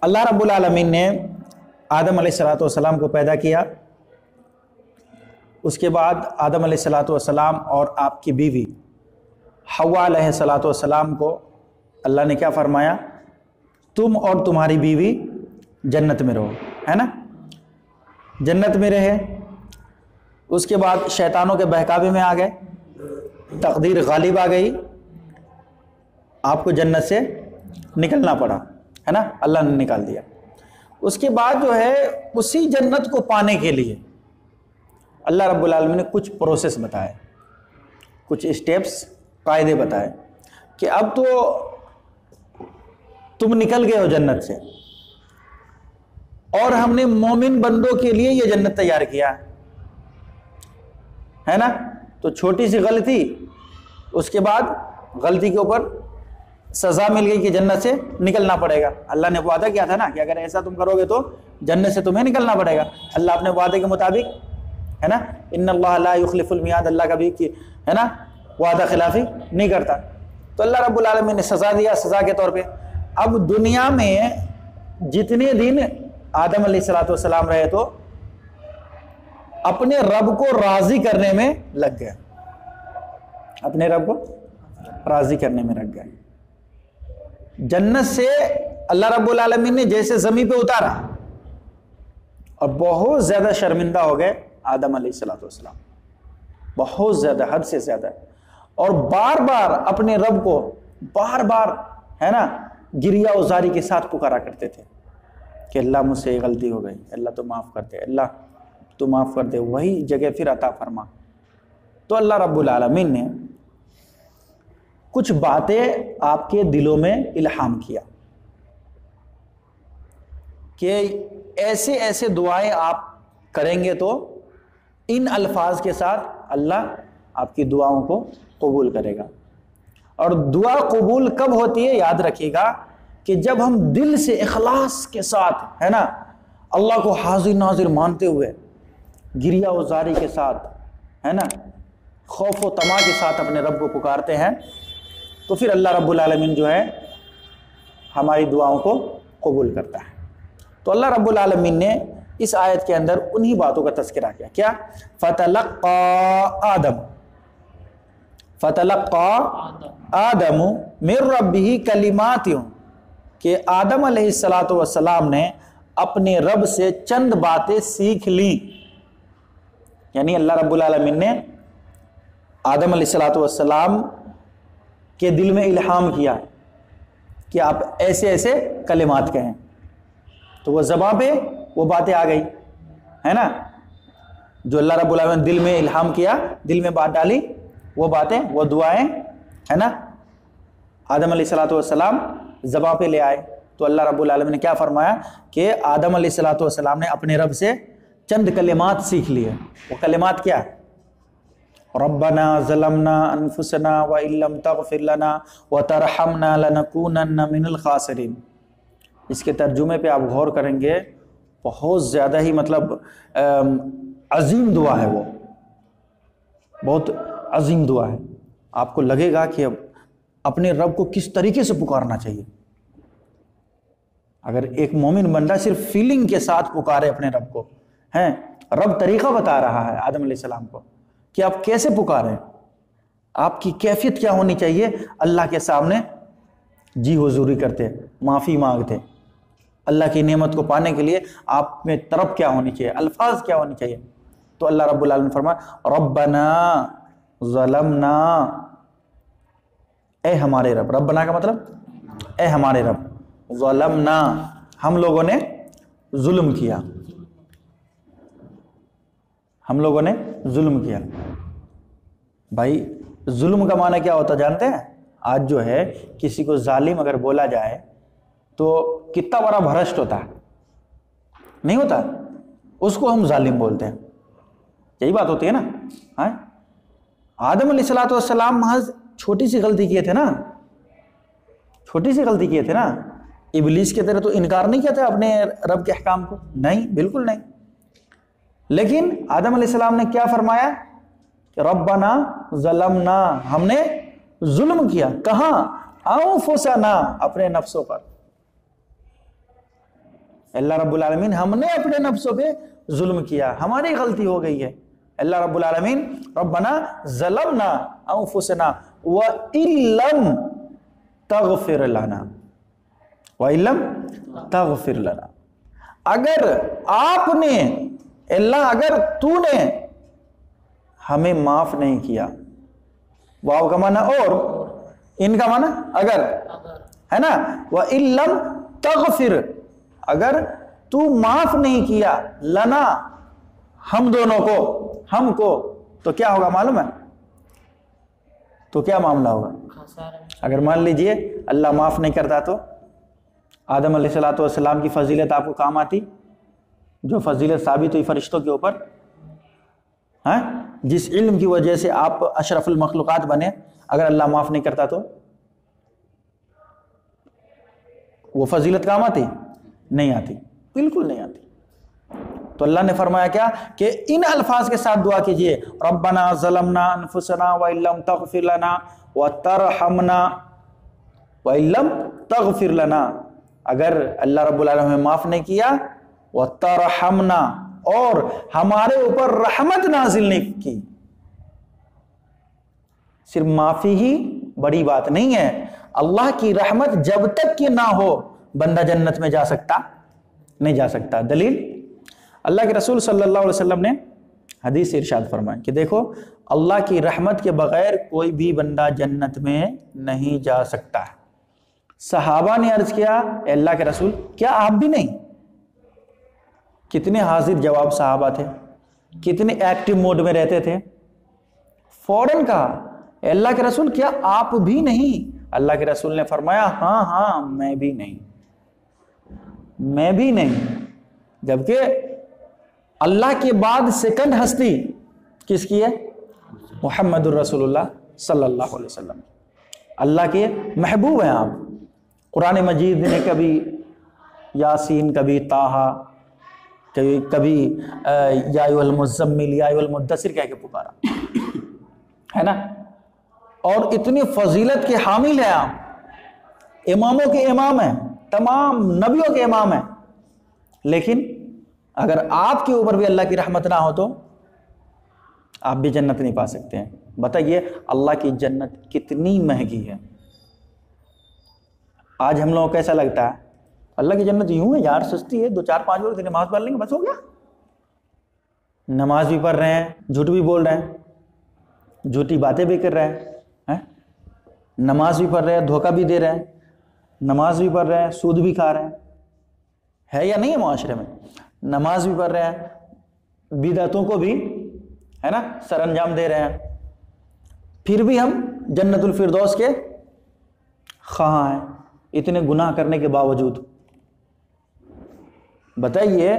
اللہ رب العالمین نے آدم علیہ السلام کو پیدا کیا. اس کے بعد آدم علیہ السلام اور آپ کی بیوی حوا علیہ السلام کو اللہ نے کیا فرمایا؟ تم اور تمہاری بیوی جنت میں رہو، ہے نا، جنت میں رہے. اس کے بعد شیطانوں کے بہکاوے میں آ گئے، تقدیر غالب آ گئی، آپ کو جنت سے نکلنا پڑا، ہے نا، اللہ نے نکال دیا. اس کے بعد جو ہے اسی جنت کو پانے کے لیے اللہ رب العالمین نے کچھ پروسیس بتائے، کچھ اسٹیپس، قاعدے بتائے کہ اب تو تم نکل گئے ہو جنت سے، اور ہم نے مومن بندوں کے لیے یہ جنت تیار کیا ہے نا. تو چھوٹی سی غلطی، اس کے بعد غلطی کے اوپر سزا مل گئی کہ جنت سے نکلنا پڑے گا. اللہ نے وعدہ کیا تھا نا کہ اگر ایسا تم کرو گے تو جنت سے تمہیں نکلنا پڑے گا. اللہ اپنے وعدے کے مطابق، ہے نا، ان اللہ لا یخلف المیعاد، اللہ کبھی ہے نا وعدہ خلافی نہیں کرتا. تو اللہ رب العالمین نے سزا دیا سزا کے طور پہ. اب دنیا میں جتنے دن آدم علیہ السلام رہے تو اپنے رب کو راضی کرنے میں لگ گئے، اپنے رب کو راضی کرنے میں لگ گئے. جنت سے اللہ رب العالمین نے جیسے زمین پہ اتارا اور بہت زیادہ شرمندہ ہو گئے آدم علیہ السلام، بہت زیادہ، حد سے زیادہ، اور بار بار اپنے رب کو بار بار، ہے نا، گریہ ازاری کے ساتھ پکارا کرتے تھے کہ اللہ مجھ سے غلطی ہو گئی، اللہ تو معاف کر دے، اللہ تو معاف کر دے، وہی جگہ پھر عطا فرما. تو اللہ رب العالمین نے کچھ باتیں آپ کے دلوں میں الہام کیا کہ ایسے ایسے دعائیں آپ کریں گے تو ان الفاظ کے ساتھ اللہ آپ کی دعاؤں کو قبول کرے گا. اور دعا قبول کب ہوتی ہے؟ یاد رکھیے گا کہ جب ہم دل سے اخلاص کے ساتھ، ہے نا، اللہ کو حاضر ناظر مانتے ہوئے، گریہ وزاری کے ساتھ، ہے نا، خوف و طمع کے ساتھ اپنے رب کو پکارتے ہیں تو پھر اللہ رب العالمین جو ہے ہماری دعاؤں کو قبول کرتا ہے. تو اللہ رب العالمین نے اس آیت کے اندر انہی باتوں کا تذکرہ کیا. کیا؟ فتلقى آدم من ربہ کلمات، کہ آدم علیہ السلام نے اپنے رب سے چند باتیں سیکھ لیں. یعنی اللہ رب العالمین نے آدم علیہ السلام کے دل میں الہام کیا کہ آپ ایسے ایسے کلمات کہیں، تو وہ زبان پہ وہ باتیں آ گئی، ہے نا، جو اللہ رب العالمین دل میں الہام کیا، دل میں بات ڈالی، وہ باتیں، وہ دعائیں، ہے نا، آدم علیہ السلام زبان پہ لے آئے. تو اللہ رب العالمین نے کیا فرمایا کہ آدم علیہ السلام نے اپنے رب سے چند کلمات سیکھ لیے. وہ کلمات کیا؟ ربنا ظلمنا انفسنا وان لم تغفر لنا وترحمنا لنکونن من الخاسرین. اس کے ترجمے پہ آپ غور کریں گے، بہت زیادہ ہی مطلب عظیم دعا ہے، وہ بہت عظیم دعا ہے. آپ کو لگے گا کہ اب اپنے رب کو کس طریقے سے پکارنا چاہیے. اگر ایک مومن بندہ صرف فیلنگ کے ساتھ پکارے اپنے رب کو، ہیں، رب طریقہ بتا رہا ہے آدم علیہ السلام کو کہ آپ کیسے پکاریں، آپ کی کیفیت کیا ہونی چاہیے اللہ کے سامنے. جی حضوری کرتے، معافی مانگتے، اللہ کی نعمت کو پانے کے لیے آپ میں طرف کیا ہونی چاہیے، الفاظ کیا ہونی چاہیے. تو اللہ رب العالمین فرمایا ربنا ظلمنا، اے ہمارے رب، ربنا کا مطلب اے ہمارے رب، ظلمنا، ہم لوگوں نے ظلم کیا، ہم لوگوں نے ظلم کیا. بھائی ظلم کا معنی کیا ہوتا جانتے ہیں؟ آج جو ہے کسی کو ظالم اگر بولا جائے تو کتنا بڑا بھرشٹ ہوتا ہے، نہیں ہوتا؟ اس کو ہم ظالم بولتے ہیں. یہی بات ہوتی ہے نا. ہاں، آدم علیہ السلام محض چھوٹی سی غلطی کیے تھے نا، چھوٹی سی غلطی کیے تھے نا. ابلیس کی طرح تو انکار نہیں کیا تھا اپنے رب کے احکام کو، نہیں، بالکل نہیں. لیکن آدم علیہ السلام نے کیا فرمایا کہ ربنا ظلمنا، ہم نے ظلم کیا. کہاں؟ انفسنا، اپنے نفسوں پر. اللہ رب العالمین ہم نے اپنے نفسوں پہ ظلم کیا، ہماری غلطی ہو گئی ہے. اللہ رب العالمین ربنا ظلمنا انفسنا وَإِن لَمْ تَغْفِرْ لَنَا وَإِن لَمْ تَغْفِرْ لَنَا. اگر آپ نے اللہ، اگر تو نے ہمیں معاف نہیں کیا، واو کا معنی اور، ان کا معنی اگر ہے نا، وَإِن لَمْ تَغْفِرْ، اگر تو معاف نہیں کیا، لنا ہم دونوں کو، ہم کو، تو کیا ہوگا معلوم ہے؟ تو کیا معاملہ ہوگا؟ اگر مان لیجئے اللہ معاف نہیں کرتا تو آدم علیہ السلام کی فضیلت آپ کو کام آتی، جو فضیلت ثابت ہوئی فرشتوں کے اوپر، ہاں، جس علم کی وجہ سے آپ اشرف المخلوقات بنے، اگر اللہ معاف نہیں کرتا تو وہ فضیلت کام آتی؟ نہیں آتی، بالکل نہیں آتی. تو اللہ نے فرمایا کیا کہ ان الفاظ کے ساتھ دعا کیجئے، ربنا ظلمنا انفسنا وَإِن لَمْ تَغْفِرْ لَنَا وَتَرْحَمْنَا وَإِن لَمْ تَغْفِرْ لَنَا، اگر اللہ رب العالمین ہمیں معاف نہیں کیا، وَتَرْحَمْنَا، اور ہمارے اوپر رحمت نازل نہیں کی. صرف معافی ہی بڑی بات نہیں ہے، اللہ کی رحمت جب تک کہ نہ ہو بندہ جنت میں جا سکتا نہیں جا سکتا. دلیل اللہ کے رسول صلی اللہ علیہ وسلم نے حدیث سے ارشاد فرمایا کہ دیکھو اللہ کی رحمت کے بغیر کوئی بھی بندہ جنت میں نہیں جا سکتا. صحابہ نے عرض کیا اے اللہ کے رسول کیا آپ بھی نہیں؟ کتنے حاضر جواب صحابہ تھے، کتنے ایکٹیو موڈ میں رہتے تھے. فوراً کہا اے اللہ کے رسول کیا آپ بھی نہیں؟ اللہ کے رسول نے فرمایا ہاں ہاں میں بھی نہیں، میں بھی نہیں. جبکہ اللہ کے بعد سیکنڈ ہستی کس کی ہے؟ محمد الرسول اللہ صلی اللہ علیہ وسلم. اللہ کے محبوب ہیں آپ. قرآن مجید نے کبھی یاسین، کبھی طٰہٰ، کبھی یا ایھا المزمل، یا ایھا المدثر کہہ کے پکارا ہے نا. اور اتنی فضیلت کے حامل ہیں آپ، اماموں کے امام ہیں، تمام نبیوں کے امام ہیں. لیکن اگر آپ کے اوپر بھی اللہ کی رحمت نہ ہو تو آپ بھی جنت نہیں پا سکتے ہیں. بتائیے اللہ کی جنت کتنی مہنگی ہے. آج ہم لوگوں کو کیسا لگتا ہے اللہ کی جنت یوں ہے یار، سستی ہے، 2-4-5 وقت نماز پڑھ لیں گے بس ہو گیا. نماز بھی پڑھ رہے ہیں، جھوٹ بھی بول رہے ہیں، جھوٹی باتیں بھی کر رہے ہیں، نماز بھی پڑھ رہے ہیں، دھوکہ بھی دے رہے ہیں، نماز بھی پڑھ رہے ہیں، سود بھی کھا رہے ہیں. ہے یا نہیں ہے معاشرے میں؟ نماز بھی پڑھ رہے ہیں، بدعتوں کو بھی ہے نا سر انجام دے رہے ہیں، پھر بھی ہم جنت الفردوس کے خواہاں ہیں اتنے گناہ کرنے کے باوجود. بتائیے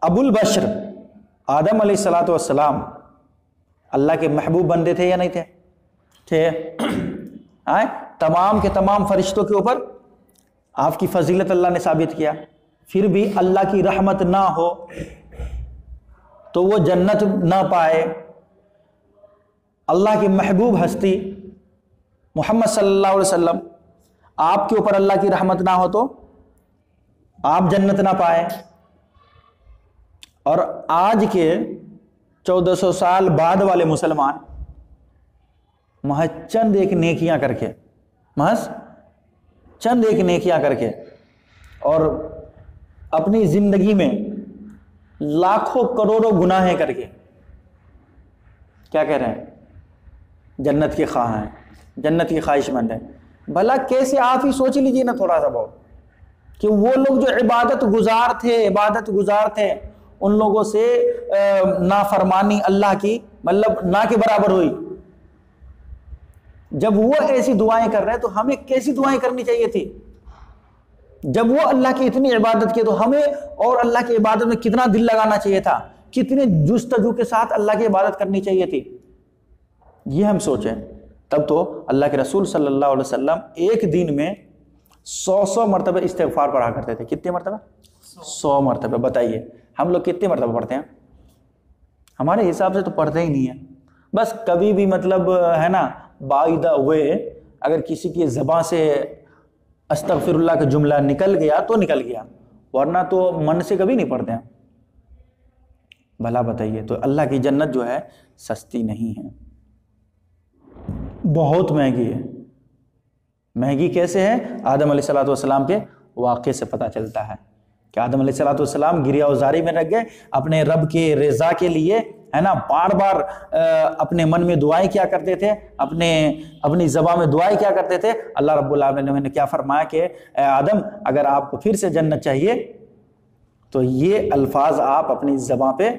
ابو البشر آدم علیہ السلام اللہ کے محبوب بندے تھے یا نہیں تھے؟ تھے. تمام کے تمام فرشتوں کے اوپر آپ کی فضیلت اللہ نے ثابت کیا. پھر بھی اللہ کی رحمت نہ ہو تو وہ جنت نہ پائے. اللہ کی محبوب ہستی محمد صلی اللہ علیہ وسلم، آپ کے اوپر اللہ کی رحمت نہ ہو تو آپ جنت نہ پائے. اور آج کے 1400 سال بعد والے مسلمان محض چند ایک نیکیاں کر کے، محض چند ایک نیکیاں کر کے اور اپنی زندگی میں لاکھوں کروڑوں گناہیں کر کے کیا کہہ رہے ہیں؟ جنت کے خواہاں ہیں، جنت کی خواہش مند ہیں. بھلا کیسے؟ آپ ہی سوچ لیجیے نا تھوڑا سا بہت کہ وہ لوگ جو عبادت گزار تھے ان لوگوں سے نافرمانی اللہ کی مطلب نہ کے برابر ہوئی. جب وہ ایسی دعائیں کر رہے ہیں تو ہمیں کیسی دعائیں کرنی چاہیے تھی؟ جب وہ اللہ کی اتنی عبادت کی تو ہمیں اور اللہ کی عبادت میں کتنا دل لگانا چاہیے تھا، کتنے جستجو کے ساتھ اللہ کی عبادت کرنی چاہیے تھی. یہ ہم سوچیں. تب تو اللہ کے رسول صلی اللہ علیہ وسلم ایک دن میں 100 مرتبہ استغفار پڑھا کرتے تھے. کتنے مرتبہ؟ 100 مرتبہ. بتائیے ہم لوگ کتنے مرتبہ پڑھتے ہیں؟ ہمارے حساب سے تو پڑھتے ہی نہیں ہیں. بس کبھی بھی مطلب ہے نا بائی دا وے اگر کسی کی زبان سے استغفر اللہ کا جملہ نکل گیا تو نکل گیا، ورنہ تو من سے کبھی نہیں پڑھتے ہیں. بھلا بتائیے, تو اللہ کی جنت جو ہے سستی نہیں ہے, بہت مہنگی ہے. مہنگی کیسے ہے؟ آدم علیہ الصلوۃ والسلام کے واقعے سے پتہ چلتا ہے کہ آدم علیہ الصلوۃ والسلام گریہ وزاری میں رہ گئے اپنے رب کے رضا کے لیے, ہے نا, بار بار اپنے من میں دعائیں کیا کرتے تھے, اپنی زبان میں دعائیں کیا کرتے تھے. اللہ رب العالمین نے کیا فرمایا کہ اے آدم, اگر آپ کو پھر سے جنت چاہیے تو یہ الفاظ آپ اپنی زبان پہ,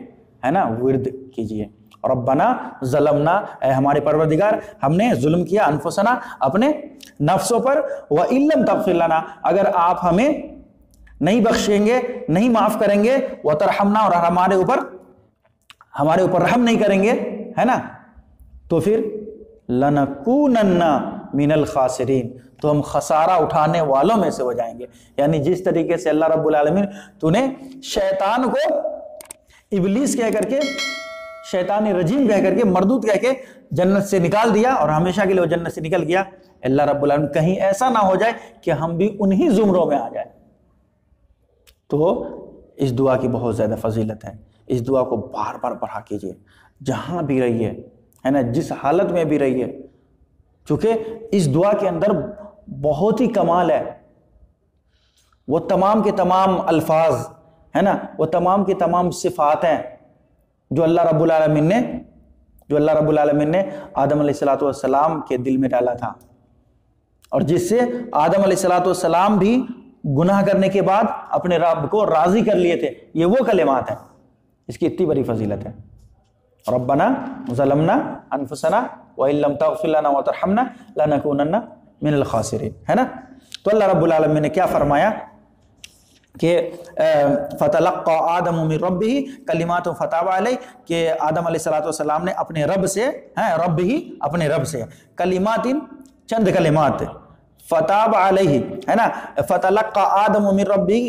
ہے نا, ورد کیجئے. ربنا ظلمنا, اے ہمارے پروردگار ہم نے ظلم کیا, انفسنا, اپنے نفسوں پر, وَإِن لَمْ تَغْفِرْ لَنَا, اگر آپ ہمیں نہیں بخشیں گے, نہیں معاف کریں گے, وَتَرْحَمْنَا, اور ہمارے اوپر رحم نہیں کریں گے, ہے نا, تو پھر لَنَكُونَنَّ مِنَ الْخَاسِرِينَ, تو ہم خسارہ اٹھانے والوں میں سے ہو جائیں گے. یعنی جس طریقے سے اللہ رب العالمین تو نے شیطان کو ابلیس کہہ کر کے, شیطان رجیم کہہ کر کے, مردود کہہ کے جنت سے نکال دیا اور ہمیشہ کے لیے وہ جنت سے نکل گیا, اللہ رب العالمین کہیں ایسا نہ ہو جائے کہ ہم بھی انہی زمروں میں آ جائیں. تو اس دعا کی بہت زیادہ فضیلت ہے. اس دعا کو بار بار پڑھا کیجئے, جہاں بھی رہیے, ہے نا, جس حالت میں بھی رہیے, چونکہ اس دعا کے اندر بہت ہی کمال ہے. وہ تمام کے تمام الفاظ, ہے نا, وہ تمام کے تمام صفات ہیں جو اللہ رب العالمین نے آدم علیہ الصلوۃ والسلام کے دل میں ڈالا تھا, اور جس سے آدم علیہ الصلوۃ والسلام بھی گناہ کرنے کے بعد اپنے رب کو راضی کر لیے تھے. یہ وہ کلمات ہیں, اس کی اتنی بڑی فضیلت ہے. ربنا ظلمنا انفسنا وَإِن لَمْ تَغْفِرْ لَنَا وَتَرْحَمْنَا لَنَكُونَنَّ مِنَ الْخَاسِرِينَ, ہے نا. تو اللہ رب العالمین نے کیا فرمایا کہ فَتَلَقَّى آدَمُ مِن رَبِّهِ كَلِمَاتٌ فَتَابَ عَلَيْهِ, کہ آدم علیہ الصلوۃ والسلام نے اپنے رب سے, اپنے رب سے کلمات, چند کلمات, فتاب علیہ, ہے نا, فتلقى آدم من ربه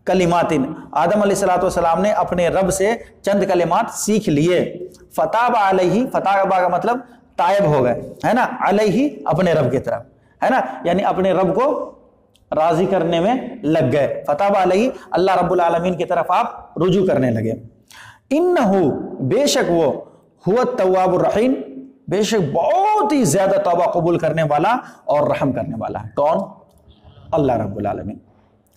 کلمات, آدم علیہ الصلوۃ والسلام نے اپنے رب سے چند کلمات سیکھ لیے. فتاب علیہ, فتاب کا مطلب تائب ہو گئے, ہے نا, علیہ اپنے رب کی طرف, ہے نا, یعنی اپنے رب کو راضی کرنے میں لگ گئے. فتاب علیہ, اللہ رب العالمین کی طرف آپ رجوع کرنے لگے. انہ, بے شک وہ, هو التواب الرحیم, بے شک بہت ہی زیادہ توبہ قبول کرنے والا اور رحم کرنے والا ہے. کون؟ اللہ رب العالمین.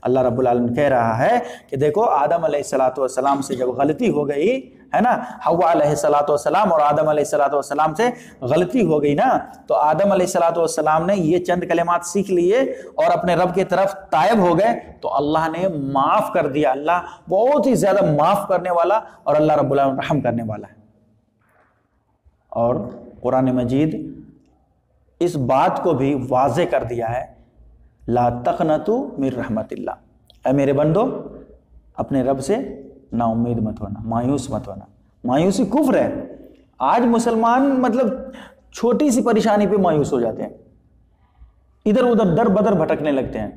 اللہ رب العالمین کہہ رہا ہے کہ دیکھو آدم علیہ الصلوۃ والسلام سے جب غلطی ہو گئی, ہے نا, حوا علیہ الصلوۃ والسلام اور آدم علیہ الصلوۃ والسلام سے غلطی ہو گئی نا, تو آدم علیہ الصلوۃ والسلام نے یہ چند کلمات سیکھ لیے اور اپنے رب کی طرف تائب ہو گئے, تو اللہ نے معاف کر دیا. اللہ بہت ہی زیادہ معاف کرنے والا اور اللہ رب العالمین رحم کرنے والا ہے. اور قرآن مجید اس بات کو بھی واضح کر دیا ہے, لا تقنطوا من رحمت اللہ, اے میرے بندو اپنے رب سے نا امید مت ہونا, مایوس مت ہونا. مایوسی کفر ہے. آج مسلمان مطلب چھوٹی سی پریشانی پہ مایوس ہو جاتے ہیں, ادھر ادھر در بدر بھٹکنے لگتے ہیں.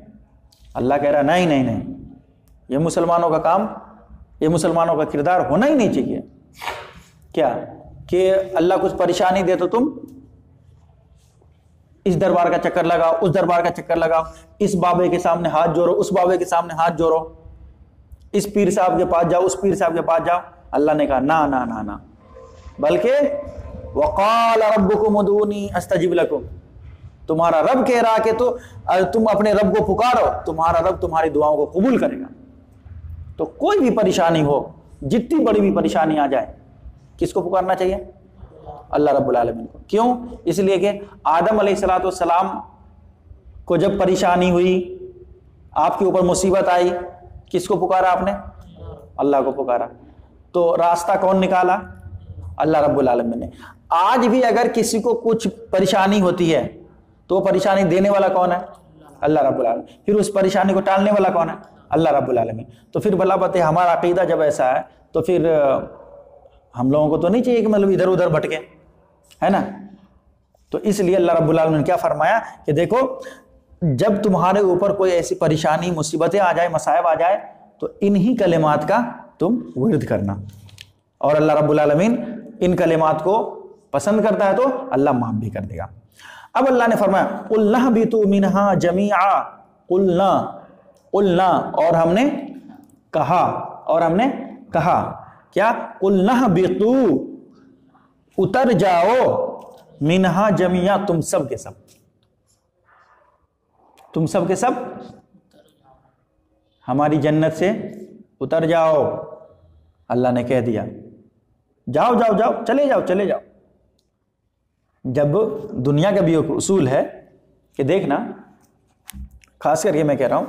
اللہ کہہ رہا نہیں نہیں نہیں, یہ مسلمانوں کا کام, یہ مسلمانوں کا کردار ہونا ہی نہیں چاہیے. کیا کہ اللہ کچھ پریشانی دے تو تم اس دربار کا چکر لگاؤ, اس دربار کا چکر لگاؤ, اس بابے کے سامنے ہاتھ جوڑو, اس بابے کے سامنے ہاتھ جوڑو, اس پیر صاحب کے پاس جاؤ, اس پیر صاحب کے پاس جاؤ. اللہ نے کہا نا نا نا نا, بلکہ وقال ربکم ادعونی استجب لکم, تمہارا رب کہہ رہا کہ تو تم اپنے رب کو پکارو, تمہارا رب تمہاری دعاؤں کو قبول کرے گا. تو کوئی بھی پریشانی ہو, جتنی بڑی بھی پریشانی آ جائے, کس کو پکارنا چاہیے؟ اللہ رب العالمین کو. کیوں؟ اس لیے کہ آدم علیہ الصلوۃ والسلام کو جب پریشانی ہوئی, آپ کے اوپر مصیبت آئی, کس کو پکارا آپ نے؟ اللہ کو پکارا. تو راستہ کون نکالا؟ اللہ رب العالمین نے. آج بھی اگر کسی کو کچھ پریشانی ہوتی ہے تو وہ پریشانی دینے والا کون ہے؟ اللہ رب العالمین. پھر اس پریشانی کو ٹالنے والا کون ہے؟ اللہ رب العالمین. تو پھر بلا بتے ہمارا عقیدہ جب ایسا ہے تو پھر ہم لوگوں کو تو نہیں چاہیے کہ مطلب ادھر ادھر بھٹکے, ہے نا. تو اس لیے اللہ رب العالمین نے کیا فرمایا کہ دیکھو جب تمہارے اوپر کوئی ایسی پریشانی, مصیبتیں آ جائے, مصائب آ جائے, تو انہی کلمات کا تم ورد کرنا, اور اللہ رب العالمین ان کلمات کو پسند کرتا ہے تو اللہ معاف بھی کر دے گا. اب اللہ نے فرمایا قُلْنَا اهْبِطُوا مِنْهَا جَمِيعًا, قُلْنَا, اور ہم نے کہا، اور ہم نے کہا کیا؟ قُلْ نَهْبِطُوا، اتر جاؤ، منہا جميعا، تم سب کے سب، تم سب کے سب ہماری جنت سے اتر جاؤ۔ اللہ نے کہہ دیا جاؤ جاؤ جاؤ، چلے جاؤ چلے جاؤ۔ جب دنیا کا بھی ایک اصول ہے کہ دیکھنا، خاص کر کے میں کہہ رہا ہوں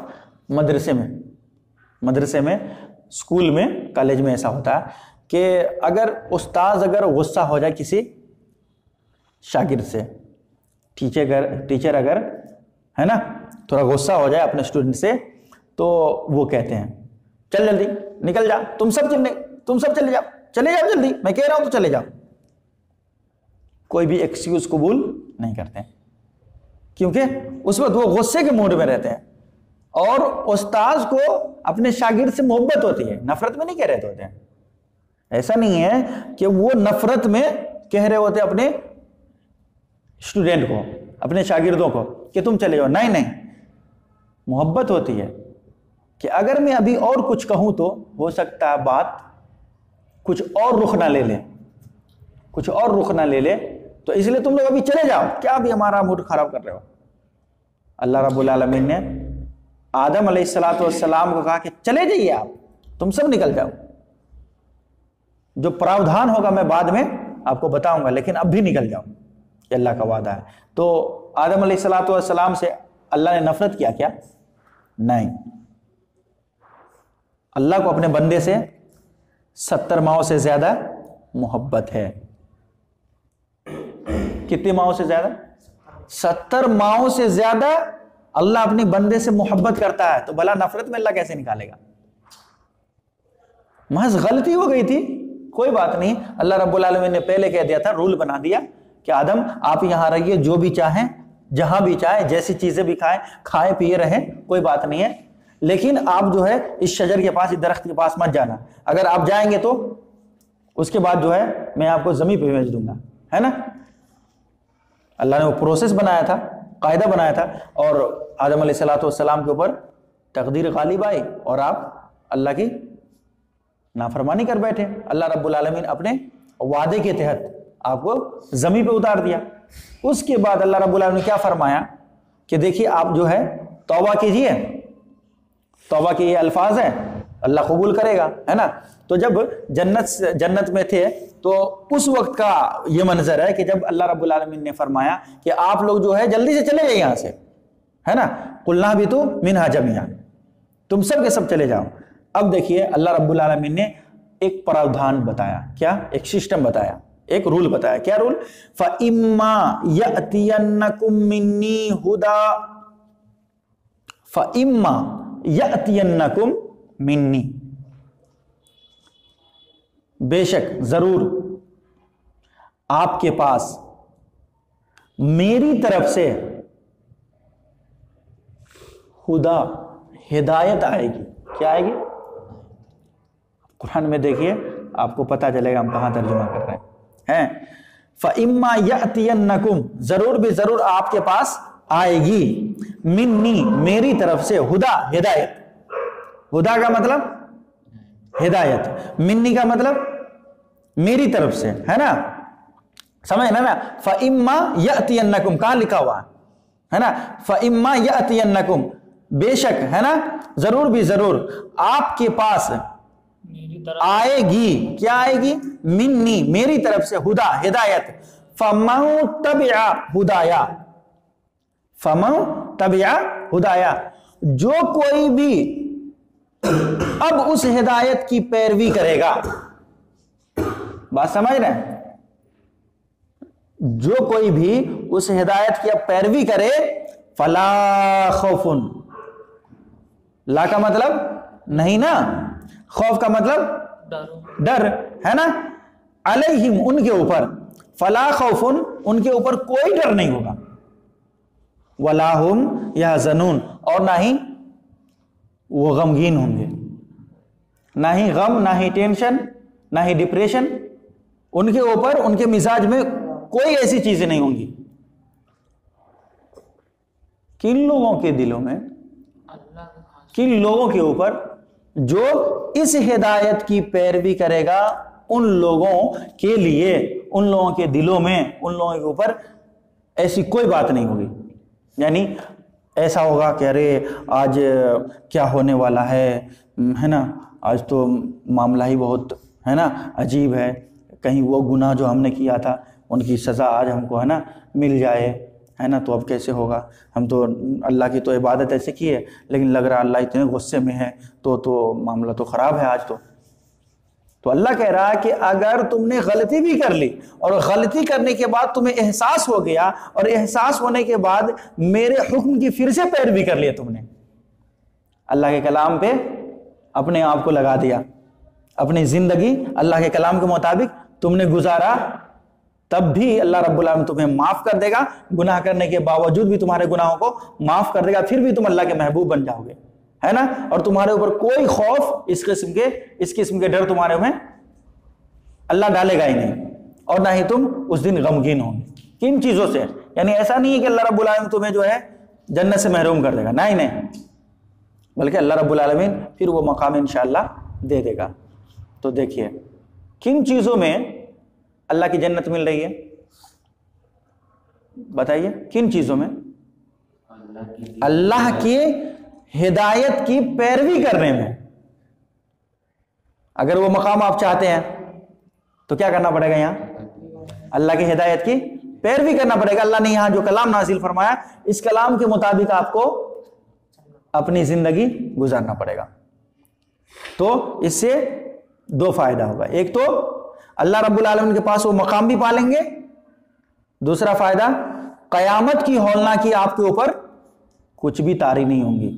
مدرسے میں، اسکول میں، کالج میں ایسا ہوتا ہے کہ اگر استاذ غصہ ہو جائے کسی شاگرد سے، ٹیچر اگر ہے نا تھوڑا غصہ ہو جائے اپنے اسٹوڈنٹ سے، تو وہ کہتے ہیں چل جلدی نکل جا، تم سب چلے جاؤ جلدی، میں کہہ رہا ہوں تو چلے جاؤ۔ کوئی بھی ایکسکیوز قبول نہیں کرتے ہیں، کیونکہ اس وقت وہ غصے کے موڈ میں رہتے ہیں، اور استاذ کو اپنے شاگرد سے محبت ہوتی ہے، نفرت میں نہیں کہہ رہے ہوتے ہیں۔ ایسا نہیں ہے کہ وہ نفرت میں کہہ رہے ہوتے اپنے اسٹوڈنٹ کو، اپنے شاگردوں کو کہ تم چلے جاؤ، نہیں، محبت ہوتی ہے کہ اگر میں ابھی اور کچھ کہوں تو ہو سکتا ہے بات کچھ اور رخ نہ لے لے، تو اس لیے تم لوگ ابھی چلے جاؤ، کیا ابھی ہمارا موڈ خراب کر رہے ہو؟ اللہ رب العالمین نے آدم علیہ السلام کو کہا کہ چلے جائیے آپ، تم سب نکل جاؤ، جو پراودھان ہوگا میں بعد میں آپ کو بتاؤں گا، لیکن اب بھی نکل جاؤ، یہ اللہ کا وعدہ ہے۔ تو آدم علیہ السلام سے اللہ نے نفرت کیا؟ نہیں، اللہ کو اپنے بندے سے 70 ماؤں سے زیادہ محبت ہے۔ کتنی ماؤں سے زیادہ؟ 70 ماؤں سے زیادہ اللہ اپنی بندے سے محبت کرتا ہے، تو بھلا نفرت میں اللہ کیسے نکالے گا؟ محض غلطی ہو گئی تھی، کوئی بات نہیں، اللہ رب العالمین نے پہلے کہہ دیا تھا، رول بنا دیا کہ آدم آپ یہاں رہیے، جو بھی چاہیں، جہاں بھی چاہیں، جیسی چیزیں بھی کھائیں پیے رہیں، کوئی بات نہیں ہے، لیکن آپ جو ہے اس شجر کے پاس، اس درخت کے پاس مت جانا، اگر آپ جائیں گے تو اس کے بعد جو ہے میں آپ کو زمین پہ بھیج دوں گا، ہے نا۔ اللہ نے وہ پروسیس بنایا تھا، قاعدہ بنایا تھا، اور آدم علیہ السلام کے اوپر تقدیر غالب آئی اور آپ اللہ کی نافرمانی کر بیٹھے۔ اللہ رب العالمین اپنے وعدے کے تحت آپ کو زمین پہ اتار دیا۔ اس کے بعد اللہ رب العالمین نے کیا فرمایا کہ دیکھیے آپ جو ہے توبہ کیجئے، توبہ کے یہ الفاظ ہیں، اللہ قبول کرے گا، ہے نا۔ تو جب جنت میں تھے تو اس وقت کا یہ منظر ہے کہ جب اللہ رب العالمین نے فرمایا کہ آپ لوگ جو ہے جلدی سے چلے جائیں یہاں سے، ہے نا، قُلْ نَهْبِطُوا مِنْهَا جَمِيعًا، تم سب کے سب چلے جاؤ۔ اب دیکھیے اللہ رب العالمین نے ایک پراودھان بتایا، کیا؟ ایک سسٹم بتایا، ایک رول بتایا۔ کیا رول؟ فَإِمَّا يَأْتِيَنَّكُم مِّنِّي هُدًى، فَإِمَّا يَأْتِيَنَّكُم مِّنِّي، بے شک ضرور آپ کے پاس میری طرف سے ہدا، ہدایت آئے گی۔ کیا آئے گی؟ قرآن میں دیکھیے آپ کو پتہ چلے گا ہم کہاں ترجمہ کر رہے ہیں۔ فَإِمَّا يَأْتِيَنَّكُمْ، ضرور بھی ضرور آپ کے پاس آئے گی، منی، میری طرف سے، ہدا، ہدایت۔ ہدا کا مطلب ہدایت، منی کا مطلب میری طرف سے، ہے نا، سمجھنا نا۔ فَإِمَّا يَأْتِيَنَّكُمْ کہاں لکھا ہوا ہے نا، فَإِمَّا يَأْتِيَنَّكُمْ، بے شک، ہے نا، ضرور بھی ضرور آپ کے پاس آئے گی۔ کیا آئے گی؟ منی، میری طرف سے، ہدا، ہدایت۔ فَمَن تَبِعَ ہُدَايَا، فَمَن تَبِعَ ہُدَايَا، جو کوئی بھی اب اس ہدایت کی پیروی کرے گا، بات سمجھ رہے ہیں، جو کوئی بھی اس ہدایت کی اب پیروی کرے، فَلَا خَوْفٌ، لا کا مطلب نہیں نا، خوف کا مطلب ڈر، ہے نا، علیہم، ان کے اوپر، فَلَا خَوْفٌ، ان کے اوپر کوئی ڈر نہیں ہوگا، وَلَا هُمْ يَحْزَنُونَ، اور نہ ہی وہ غمگین ہوں گے، نہ ہی غم، نہ ہی ٹینشن، نہ ہی ڈپریشن، ان کے اوپر، ان کے مزاج میں کوئی ایسی چیزیں نہیں ہوں گی۔ کن لوگوں کے دلوں میں، کن لوگوں کے اوپر جو اس ہدایت کی پیروی کرے گا ان لوگوں کے لیے، ان لوگوں کے دلوں میں، ان لوگوں کے اوپر ایسی کوئی بات نہیں ہوگی. یعنی ایسا ہوگا کہ ارے آج کیا ہونے والا ہے نا، آج تو معاملہ ہی بہت ہے نا عجیب ہے، کہیں وہ گناہ جو ہم نے کیا تھا ان کی سزا آج ہم کو ہے نا مل جائے، ہے نا، تو اب کیسے ہوگا، ہم تو اللہ کی تو عبادت ایسے کی ہے لیکن لگ رہا اللہ اتنے غصے میں ہے، تو معاملہ تو خراب ہے آج. تو اللہ کہہ رہا ہے کہ اگر تم نے غلطی بھی کر لی اور غلطی کرنے کے بعد تمہیں احساس ہو گیا اور احساس ہونے کے بعد میرے حکم کی پھر سے پیروی کر لیا، تم نے اللہ کے کلام پہ اپنے آپ کو لگا دیا، اپنی زندگی اللہ کے کلام کے مطابق تم نے گزارا، تب بھی اللہ رب العالمین تمہیں معاف کر دے گا. گناہ کرنے کے باوجود بھی تمہارے گناہوں کو معاف کر دے گا، پھر بھی تم اللہ کے محبوب بن جاؤ گے، ہے نا. اور تمہارے اوپر کوئی خوف اس قسم کے ڈر تمہارے میں اللہ ڈالے گا ہی نہیں، اور نہ ہی تم اس دن غمگین ہوں گے. کن چیزوں سے؟ یعنی ایسا نہیں ہے کہ اللہ رب العالمین تمہیں جو ہے جنت سے محروم کر دے گا، نہیں، بلکہ اللہ رب العالمین پھر وہ مقام انشاءاللہ دے دے گا. تو دیکھیے کن چیزوں میں اللہ کی جنت مل رہی ہے، بتائیے کن چیزوں میں؟ اللہ کی ہدایت کی پیروی کرنے میں. اگر وہ مقام آپ چاہتے ہیں تو کیا کرنا پڑے گا؟ یہاں اللہ کی ہدایت کی پیروی کرنا پڑے گا. اللہ نے یہاں جو کلام نازل فرمایا اس کلام کے مطابق آپ کو اپنی زندگی گزارنا پڑے گا. تو اس سے دو فائدہ ہوگا، ایک تو اللہ رب العالمین کے پاس وہ مقام بھی پالیں گے، دوسرا فائدہ قیامت کی ہولناکی آپ کے اوپر کچھ بھی طاری نہیں ہوں گی،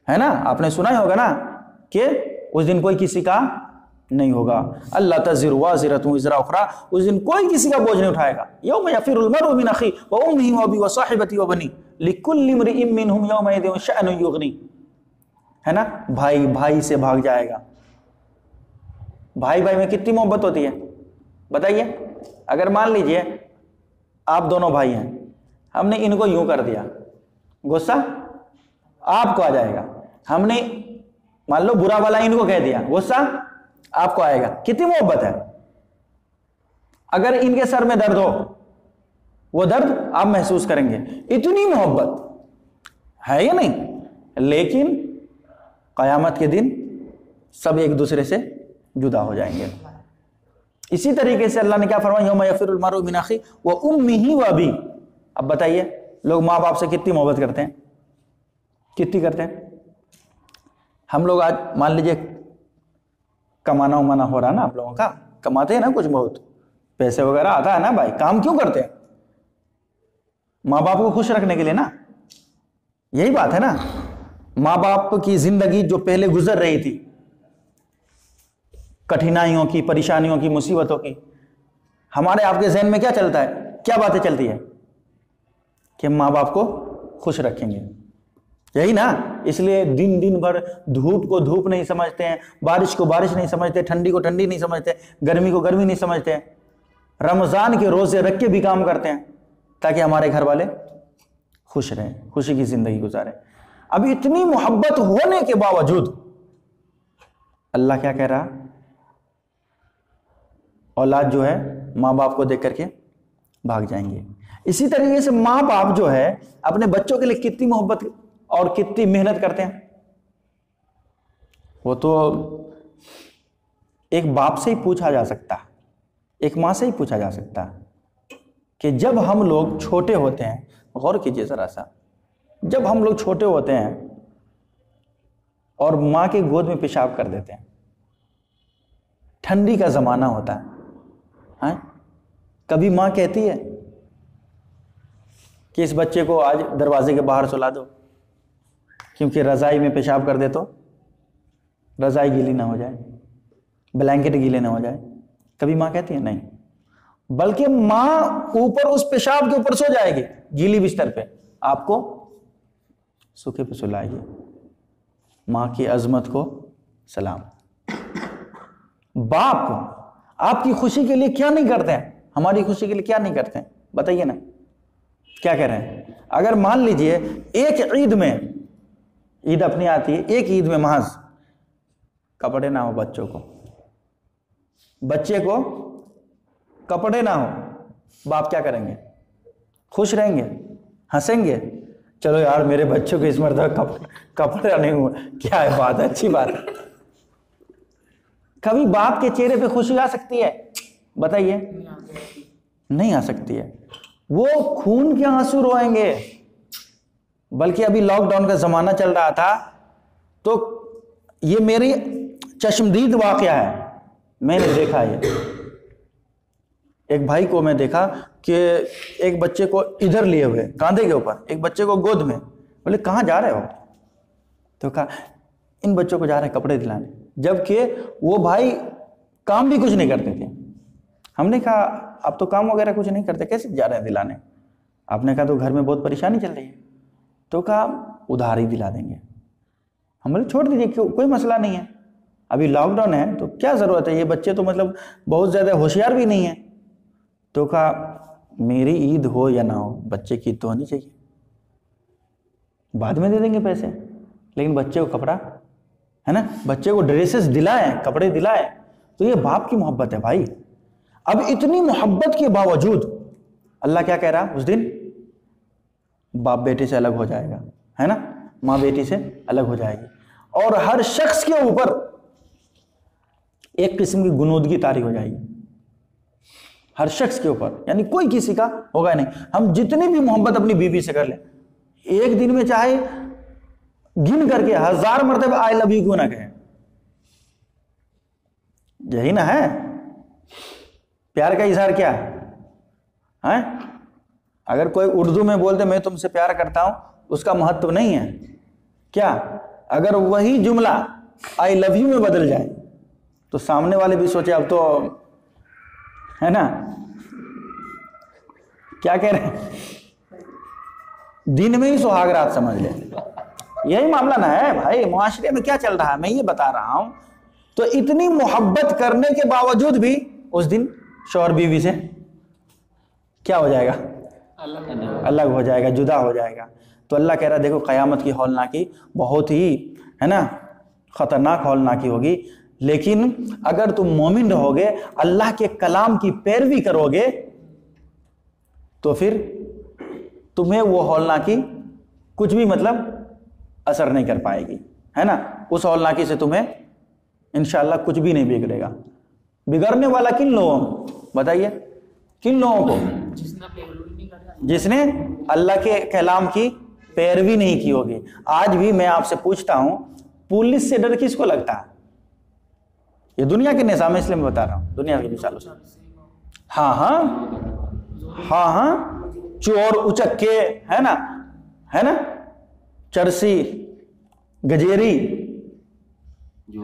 ہے نا. آپ نے سنا ہی ہوگا نا کہ اس دن کوئی کسی کا نہیں ہوگا. اللہ تزر وازرۃ وزر اخرى، اس دن کوئی کسی کا بوجھ نہیں اٹھائے گا. یوم یفر المرء من اخیہ وامہ وابیہ وصاحبتہ وبنیہ لکل امرئ منہم یومئذ شأن یغنیہ، ہے نا. بھائی سے بھاگ جائے گا. بھائی میں کتنی محبت ہوتی ہے بتائیے. اگر مان لیجئے آپ دونوں بھائی ہیں، ہم نے ان کو یوں کر دیا، غصہ آپ کو آ جائے گا. ہم نے مان لو برا والا ان کو کہہ دیا، غصہ آپ کو آئے گا. کتنی محبت ہے. اگر ان کے سر میں درد ہو، وہ درد آپ محسوس کریں گے. اتنی محبت ہے یا نہیں؟ لیکن قیامت کے دن سب ایک دوسرے سے جدا ہو جائیں گے. اسی طریقے سے اللہ نے کیا فرمایا؟ یوم یفر المرء من اخیہ وامہ وابیہ. اب بتائیے لوگ ماں باپ سے کتنی محبت کرتے ہیں، کتنی کرتے ہیں؟ ہم لوگ آج مان لیجئے کمانا ومانا ہو رہا نا، آپ لوگوں کا کماتے ہیں نا کچھ بہت پیسے وغیرہ آتا ہے نا بھائی، کام کیوں کرتے ہیں؟ ماں باپ کو خوش رکھنے کے لیے نا. یہی بات ہے نا. ماں باپ کی زندگی جو پہلے گزر رہی تھی، کٹھنائیوں کی، پریشانیوں کی، مصیبتوں کی، ہمارے آپ کے ذہن میں کیا چلتا ہے؟ کیا باتیں چلتی ہے؟ کہ ماں باپ کو خوش رکھیں گے، یہی نا. اس لیے دن بھر دھوپ کو دھوپ نہیں سمجھتے ہیں، بارش کو بارش نہیں سمجھتے، ٹھنڈی کو ٹھنڈی نہیں سمجھتے، گرمی کو گرمی نہیں سمجھتے. رمضان کے روزے رکھ کے بھی کام کرتے ہیں تاکہ ہمارے گھر والے خوش رہیں، خوشی کی زندگی گزاریں. اب اتنی محبت ہونے کے باوجود اللہ کیا کہہ رہا؟ اولاد جو ہے ماں باپ کو دیکھ کر کے بھاگ جائیں گے. اسی طریقے سے ماں باپ جو ہے اپنے بچوں کے لیے کتنی محبت اور کتنی محنت کرتے ہیں. وہ تو ایک باپ سے ہی پوچھا جا سکتا ہے، ایک ماں سے ہی پوچھا جا سکتا ہے کہ جب ہم لوگ چھوٹے ہوتے ہیں، غور کیجئے ذرا سا، جب ہم لوگ چھوٹے ہوتے ہیں اور ماں کے گود میں پیشاب کر دیتے ہیں، ٹھنڈی کا زمانہ ہوتا ہے، کبھی ماں کہتی ہے کہ اس بچے کو آج دروازے کے باہر سلا دو کیونکہ رضائی میں پیشاب کر دے تو رضائی گیلی نہ ہو جائے، بلینکٹ گیلے نہ ہو جائے؟ کبھی ماں کہتی ہے؟ نہیں. بلکہ ماں اوپر اس پیشاب کے اوپر سو جائے گی گیلی بستر پہ، آپ کو سوکھے پہ سلائے گی. ماں کی عظمت کو سلام. باپ آپ کی خوشی کے لیے کیا نہیں کرتے ہیں، ہماری خوشی کے لیے کیا نہیں کرتے ہیں؟ بتائیے نا کیا کہہ رہے ہیں. اگر مان لیجئے ایک عید میں عید اپنی آتی ہے، ایک عید میں محض کپڑے نہ ہو بچوں کو، بچے کو کپڑے نہ ہو، باپ کیا کریں گے؟ خوش رہیں گے، ہنسیں گے، چلو یار میرے بچوں کو اس مرتبہ کپڑے نہیں ہوئے، کیا ہے بات ہے، اچھی بات ہے۔ کبھی باپ کے چہرے پہ خوشی آ سکتی ہے؟ بتائیے، نہیں آ سکتی ہے۔ وہ خون کے آنسو روئیں گے۔ بلکہ ابھی لاک ڈاؤن کا زمانہ چل رہا تھا تو یہ میری چشمدید واقعہ ہے، میں نے دیکھا یہ ایک بھائی کو میں دیکھا کہ ایک بچے کو ادھر لیے ہوئے کاندھے کے اوپر، ایک بچے کو گود میں، بولے کہاں جا رہے ہو؟ تو کہا ان بچوں کو جا رہے ہیں کپڑے دلانے، جبکہ وہ بھائی کام بھی کچھ نہیں کرتے تھے۔ ہم نے کہا اب تو کام وغیرہ کچھ نہیں کرتے، کیسے جا رہے ہیں دلانے؟ آپ نے کہا تو گھر میں بہت پریشانی چل رہی ہے، تو کہا ادھار ہی دلا دیں گے۔ ہم بولے چھوڑ دیجیے، کوئی مسئلہ نہیں ہے، ابھی لاک ڈاؤن ہے تو کیا ضرورت ہے، یہ بچے تو مطلب بہت زیادہ ہوشیار بھی نہیں ہیں۔ تو کہا میری عید ہو یا نہ ہو، بچے کی عید تو ہونی چاہیے، بعد میں دے دیں گے پیسے، لیکن بچے کو کپڑا ہے نا، بچے کو ڈریسز دلائیں، کپڑے دلائیں، تو یہ باپ کی محبت ہے بھائی۔ اب اتنی محبت کے باوجود اللہ کیا کہہ رہا اس دن؟ باپ بیٹے سے الگ ہو جائے گا، ہے نا، ماں بیٹی سے الگ ہو جائے گی، اور ہر شخص کے اوپر ایک قسم کی گنودگی طاری ہو جائے گی، ہر شخص کے اوپر، یعنی کوئی کسی کا ہوگا نہیں۔ ہم جتنی بھی محبت اپنی بیوی سے کر لیں، ایک دن میں چاہے گن کر کے 1000 مرتبہ آئی لو یو کیوں نہ کہیں، یہی نہ ہے پیار کا اظہار کیا ہے؟ اگر کوئی اردو میں بولتے میں تم سے پیار کرتا ہوں، اس کا مہتو نہیں ہے کیا؟ اگر وہی جملہ آئی لو یو میں بدل جائے تو سامنے والے بھی سوچے اب تو ہے نا، کیا کہہ رہے ہیں، دن میں ہی سہاگ رات سمجھ لیں۔ یہی معاملہ نہ ہے بھائی، معاشرے میں کیا چل رہا ہے میں یہ بتا رہا ہوں۔ تو اتنی محبت کرنے کے باوجود بھی اس دن شوہر بیوی سے کیا ہو جائے گا؟ الگ ہو جائے گا، جدا ہو جائے گا۔ تو اللہ کہہ رہا دیکھو قیامت کی ہولناکی بہت ہی ہے نا خطرناک ہولناکی ہوگی، لیکن اگر تم مومن رہو گے، اللہ کے کلام کی پیروی کرو گے، تو پھر تمہیں وہ ہولناکی کچھ بھی مطلب اثر نہیں کر پائے گی، ہے نا۔ اس ہولناکی سے تمہیں انشاءاللہ کچھ بھی نہیں بگڑے گا۔ بگڑنے والا کن لوگوں کو بتائیے، کن لوگوں کو؟ جس نے اللہ کے کلام کی پیروی نہیں کی ہوگی۔ آج بھی میں آپ سے پوچھتا ہوں، پولیس سے ڈر کس کو لگتا ہے؟ یہ دنیا کے نظام ہے، اس لیے میں بتا رہا ہوں، دنیا کی مثالوں سے۔ ہاں چور اچکے ہے نا، چرسی گجیری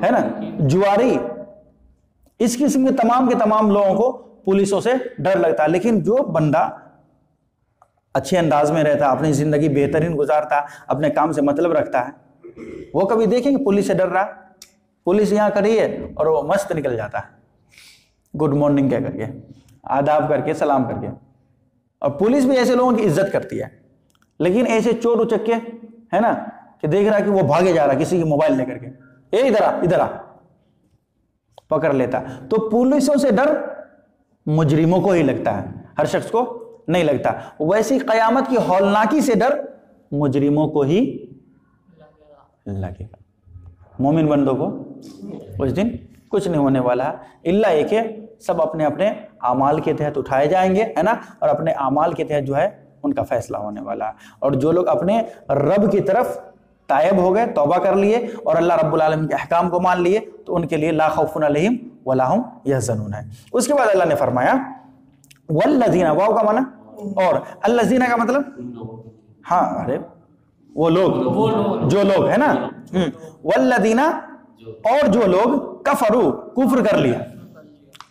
ہے نا، جواری، اس قسم کے تمام لوگوں کو پولیسوں سے ڈر لگتا ہے۔ لیکن جو بندہ اچھے انداز میں رہتا، اپنی زندگی بہترین گزارتا، اپنے کام سے مطلب رکھتا ہے، وہ کبھی دیکھیں گے پولیس سے ڈر رہا؟ پولیس یہاں کھڑی ہے اور وہ مست نکل جاتا ہے، گڈ مارننگ کہہ کر کے، آداب کر کے، سلام کر کے۔ اور پولیس بھی ایسے لوگوں کی عزت کرتی ہے۔ لیکن ایسے چور اچکے ہے نا کہ دیکھ رہا کہ وہ بھاگے جا رہا کسی کی موبائل لے کر کے، ادھر آ پکڑ لیتا۔ تو پولیسوں سے ڈر مجرموں کو ہی لگتا ہے، ہر شخص کو نہیں لگتا۔ ویسی قیامت کی ہولناکی سے ڈر مجرموں کو ہی لگے گا۔ مومن بندوں کو اس دن کچھ نہیں ہونے والا ہے، الا یہ کہ سب اپنے اپنے اعمال کے تحت اٹھائے جائیں گے، ہے نا، اور اپنے اعمال کے تحت جو ہے ان کا فیصلہ ہونے والا ہے۔ اور جو لوگ اپنے رب کی طرف تائب ہو گئے، توبہ کر لیے اور اللہ رب العالمین کے احکام کو مان لیے، تو ان کے لیے لا خوف علیہم ولا هم یحزنون ہے۔ اس کے بعد اللہ نے فرمایا والذین، واو کا معنی اور، الذین کا مطلب ہاں ارے وہ لوگ، جو لوگ ہے نا، والذین اور جو لوگ کفروا، کفر کر لیا،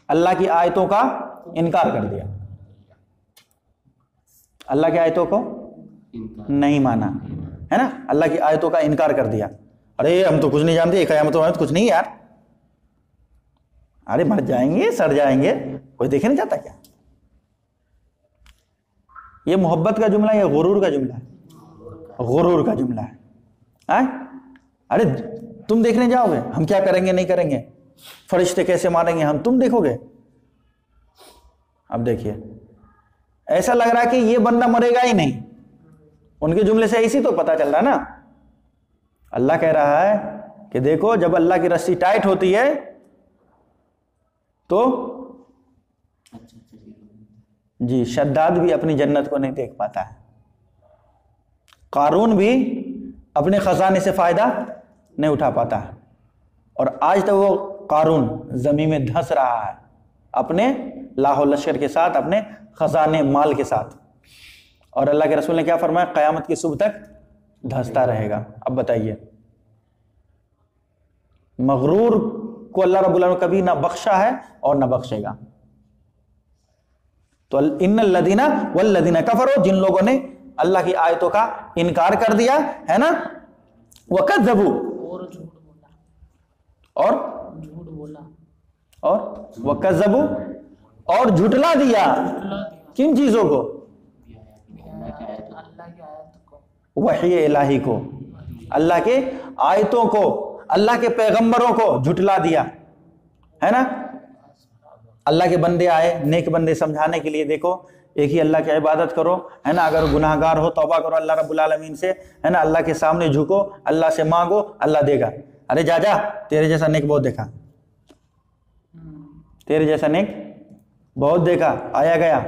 اللہ کی آیتوں کا انکار کر دیا، اللہ کی آیتوں کو نہیں مانا، ہے نا، اللہ کی آیتوں کا انکار کر دیا۔ ارے ہم تو کچھ نہیں جانتے، قیامت کچھ نہیں یار، ارے مر جائیں گے، سڑ جائیں گے، کوئی دیکھے نہیں جاتا کیا؟ یہ محبت کا جملہ ہے، یہ غرور کا جملہ ہے، غرور کا جملہ ہے۔ ارے تم دیکھنے جاؤ گے ہم کیا کریں گے نہیں کریں گے, فرشتے کیسے ماریں گے ہم, تم دیکھو گے. اب دیکھیے ایسا لگ رہا ہے کہ یہ بندہ مرے گا ہی نہیں, ان کے جملے سے ایسی تو پتا چل رہا ہے نا. اللہ کہہ رہا ہے کہ دیکھو جب اللہ کی رسی ٹائٹ ہوتی ہے تو جی شداد بھی اپنی جنت کو نہیں دیکھ پاتا ہے, قارون بھی اپنے خزانے سے فائدہ نہیں اٹھا پاتا ہے, اور آج تک وہ قارون زمین میں دھس رہا ہے اپنے لاہو لشکر کے ساتھ, اپنے خزانے مال کے ساتھ. اور اللہ کے رسول نے کیا فرمایا, قیامت کی صبح تک دھستا رہے گا. اب بتائیے مغرور کو اللہ رب العالمین کبھی نہ بخشا ہے اور نہ بخشے گا. تو ان الذین والذین کفروا, جن لوگوں نے اللہ کی آیتوں کا انکار کر دیا ہے نا, وکذبوا, اور وکذبوا, اور جھٹلا دیا کن چیزوں کو, وحی الہی کو, اللہ کے آیتوں کو, اللہ کے پیغمبروں کو جھٹلا دیا ہے نا. اللہ کے بندے آئے, نیک بندے سمجھانے کے لیے, دیکھو ایک ہی اللہ کی عبادت کرو ہے نا, اگر گناہ گار ہو توبہ کرو اللہ رب العالمین سے ہے نا, اللہ کے سامنے جھکو, اللہ سے مانگو, اللہ دے گا. ارے جا تیرے جیسا نیک بہت دیکھا, تیرے جیسا نیک بہت دیکھا, آیا گیا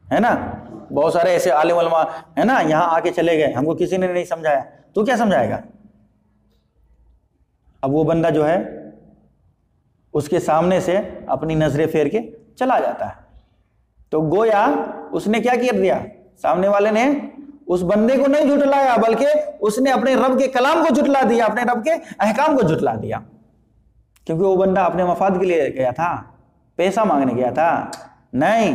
ہے نا. بہت سارے ایسے عالم علماء ہے نا یہاں آ کے چلے گئے, ہم کو کسی نے نہیں سمجھایا, تو کیا سمجھائے گا. اب وہ بندہ جو ہے اس کے سامنے سے اپنی نظریں پھیر کے چلا جاتا ہے, تو گویا اس نے کیا کر دیا, سامنے والے نے اس بندے کو نہیں جھٹلایا بلکہ اس نے اپنے رب کے کلام کو جھٹلا دیا, اپنے رب کے احکام کو جھٹلا دیا. کیونکہ وہ بندہ اپنے مفاد کے لیے گیا تھا, پیسہ مانگنے گیا تھا نہیں.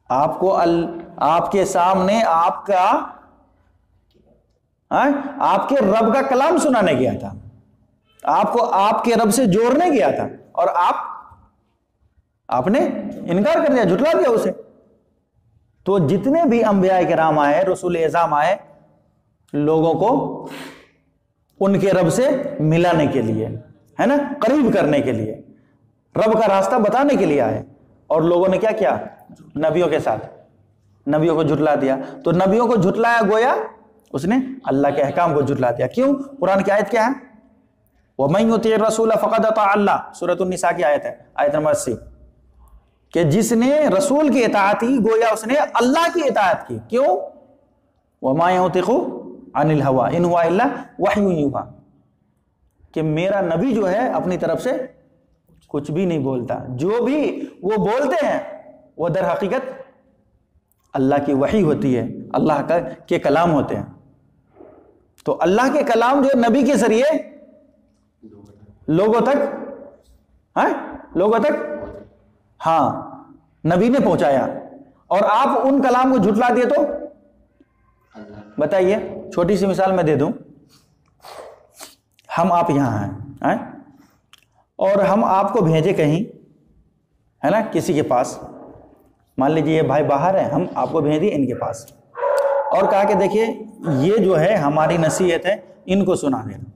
آپ کو آپ کے سامنے آپ کے رب کا کلام سنانے گیا تھا, آپ کو آپ کے رب سے جوڑنے گیا تھا, اور آپ نے انکار کر دیا, جھٹلا دیا اسے. تو جتنے بھی انبیاء کرام آئے, رسول اعظام آئے, لوگوں کو ان کے رب سے ملانے کے لیے ہے نا, قریب کرنے کے لیے, رب کا راستہ بتانے کے لیے آئے, اور لوگوں نے کیا کیا, نبیوں کے ساتھ نبیوں کو جھٹلا دیا. تو نبیوں کو جھٹلایا گویا اس نے اللہ کے احکام کو جھٹلا دیا. کیوں؟ قرآن کی آیت کیا ہے, وَمَن يُطِعِ الرَّسُولَ فَقَدْ أَطَاعَ اللَّهَ, سورۃ النساء کی آیت ہے, آیت نمبر 80, کہ جس نے رسول کی اطاعت کی گویا اس نے اللہ کی اطاعت کی. کیوں؟ وَمَا يَنطِقُ عَنِ الْهَوَىٰ إِنْ هُوَ إِلَّا وَحْيٌ يُوحَىٰ, کہ میرا نبی جو ہے اپنی طرف سے کچھ بھی نہیں بولتا, جو بھی وہ بولتے ہیں وہ در حقیقت اللہ کی وحی ہوتی ہے, اللہ کے کلام ہوتے ہیں. تو اللہ کے کلام جو نبی کے ذریعے لوگوں تک ہاں نبی نے پہنچایا, اور آپ ان کلام کو جھٹلا دیے تو بتائیے. چھوٹی سی مثال میں دے دوں, ہم آپ یہاں ہیں اور ہم آپ کو بھیجے کہیں ہے نا کسی کے پاس, مان لیجیے یہ بھائی باہر ہے, ہم آپ کو بھیج دیے ان کے پاس, اور کہا کہ دیکھیے یہ جو ہے ہماری نصیحت ہے, ان کو سنا دینا,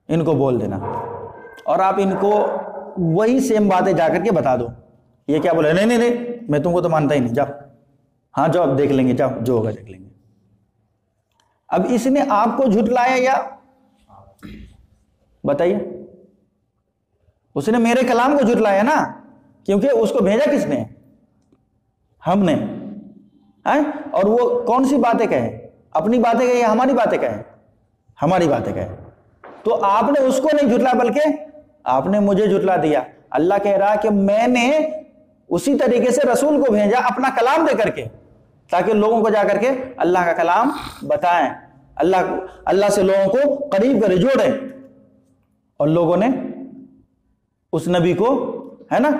ان کو بول دینا, اور آپ ان کو وہی سیم باتیں جا کر کے بتا دو. یہ کیا بولے, نہیں میں تم کو تو مانتا ہی نہیں, جاؤ, ہاں جاؤ اب دیکھ لیں گے, جاؤ جو ہوگا دیکھ لیں گے. اب اس نے آپ کو جھٹلایا یا بتائیے, اس نے میرے کلام کو جھٹلایا نا, کیونکہ اس کو بھیجا کس نے, ہم نے. اور وہ کون سی باتیں کہے, اپنی باتیں کہے یا ہماری باتیں کہے, ہماری باتیں کہے. تو آپ نے اس کو نہیں جھٹلا بلکہ آپ نے مجھے جھٹلا دیا. اللہ کہہ رہا کہ میں نے اسی طریقے سے رسول کو بھیجا اپنا کلام دے کر کے, تاکہ لوگوں کو جا کر کے اللہ کا کلام بتائیں, اللہ سے لوگوں کو قریب کرے, جوڑے. اور لوگوں نے اس نبی کو ہے نا